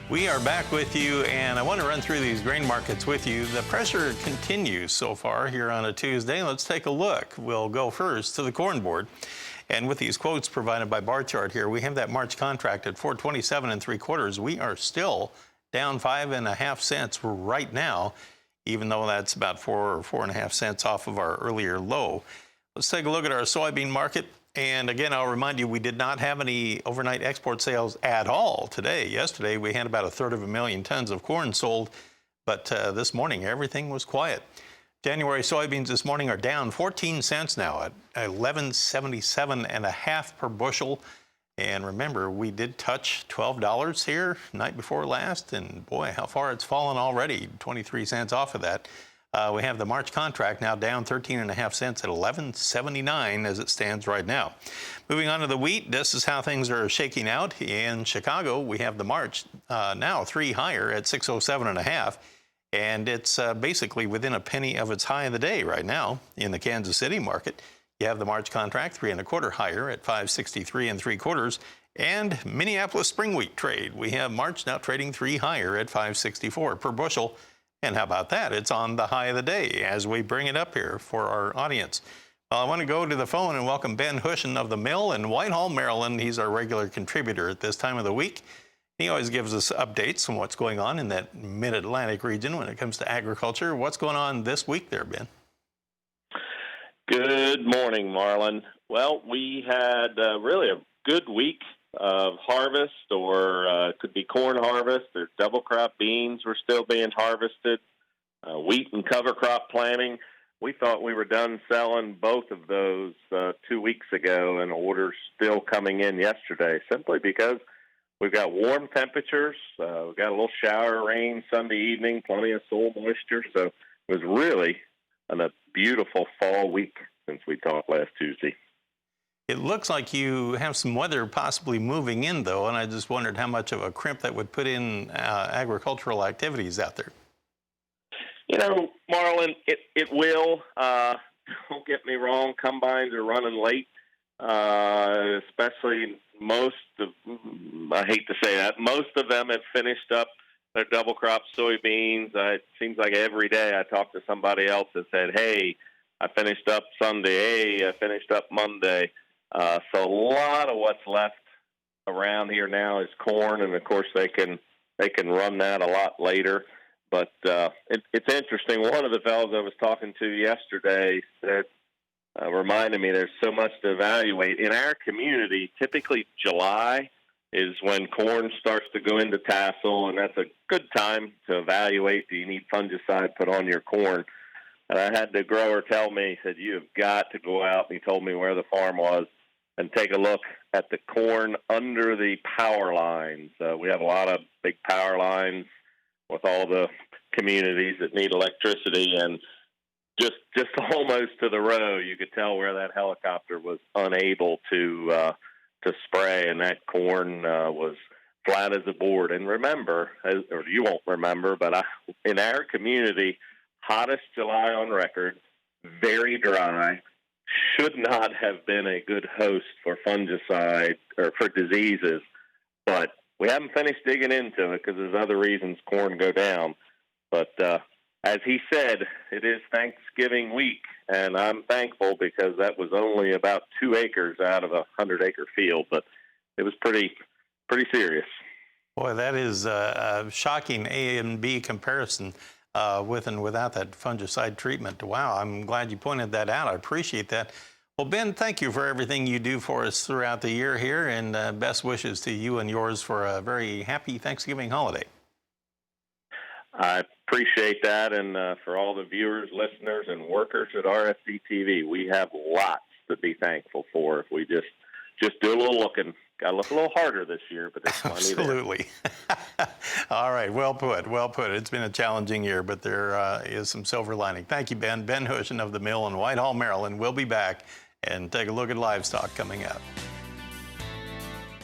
We are back with you, and I want to run through these grain markets with you. The pressure continues so far here on a Tuesday. Let's take a look. We'll go first to the corn board. And with these quotes provided by bar chart here, we have that March contract at 427 3/4. We are still down 5.5 cents right now, even though that's about 4 or 4.5 cents off of our earlier low. Let's take a look at our soybean market. And again, I'll remind you, we did not have any overnight export sales at all today. Yesterday, we had about 1/3 tons of corn sold, but this morning, everything was quiet. January soybeans this morning are down 14 cents now at 11.77 per bushel. And remember, we did touch $12 here night before last, and boy, how far it's fallen already, 23 cents off of that. We have the March contract now down 13.5 cents at 11.79 as it stands right now. Moving on to the wheat, this is how things are shaking out. In Chicago, we have the March now 3 higher at 607.5, and it's basically within a penny of its high of the day right now. In the Kansas City market, you have the March contract 3 1/4 higher at 563 3/4. And Minneapolis spring wheat trade, we have March now trading 3 higher at 564 per bushel. And how about that? It's on the high of the day as we bring it up here for our audience. I want to go to the phone and welcome Ben Hushon of the Mill in Whitehall, Maryland. He's our regular contributor at this time of the week. He always gives us updates on what's going on in that mid-Atlantic region when it comes to agriculture. What's going on this week there, Ben? Good morning, Marlin. Well, we had really a good week of harvest, or could be corn harvest. There's double crop beans were still being harvested, wheat and cover crop planting. We thought we were done selling both of those 2 weeks ago, and orders still coming in yesterday, simply because we've got warm temperatures. We've got a little shower rain Sunday evening, plenty of soil moisture. So it was really a beautiful fall week since we talked last Tuesday. It looks like you have some weather possibly moving in, though, and I just wondered how much of a crimp that would put in agricultural activities out there. You know, Marlin, it will. Don't get me wrong, combines are running late, especially I hate to say that, most of them have finished up their double crop soybeans. It seems like every day I talk to somebody else that said, hey, I finished up Sunday, hey, I finished up Monday. So a lot of what's left around here now is corn, and of course they can run that a lot later. But it's interesting. One of the fellows I was talking to yesterday said, reminded me there's so much to evaluate. In our community, typically July is when corn starts to go into tassel, and that's a good time to evaluate, do you need fungicide put on your corn? And I had the grower tell me, he said, you've got to go out, and he told me where the farm was, and take a look at the corn under the power lines. We have a lot of big power lines with all the communities that need electricity, and just almost to the row, you could tell where that helicopter was unable to spray, and that corn was flat as a board. And remember, or you won't remember, but in our community, hottest July on record, very dry, should not have been a good host for fungicide or for diseases. But we haven't finished digging into it because there's other reasons corn go down. But as he said, it is Thanksgiving week, and I'm thankful because that was only about 2 acres out of a 100-acre field, but it was pretty serious. Boy, that is a shocking A and B comparison with and without that fungicide treatment. Wow, I'm glad you pointed that out. I appreciate that. Well, Ben, thank you for everything you do for us throughout the year here, and best wishes to you and yours for a very happy Thanksgiving holiday. I appreciate that, and for all the viewers, listeners, and workers at RFD TV, we have lots to be thankful for if we just do a little looking. Got to look a little harder this year, but there's money there. Absolutely. All right, well put, well put. It's been a challenging year, but there is some silver lining. Thank you, Ben. Ben Hushon of the Mill in Whitehall, Maryland. We'll be back and take a look at livestock coming up.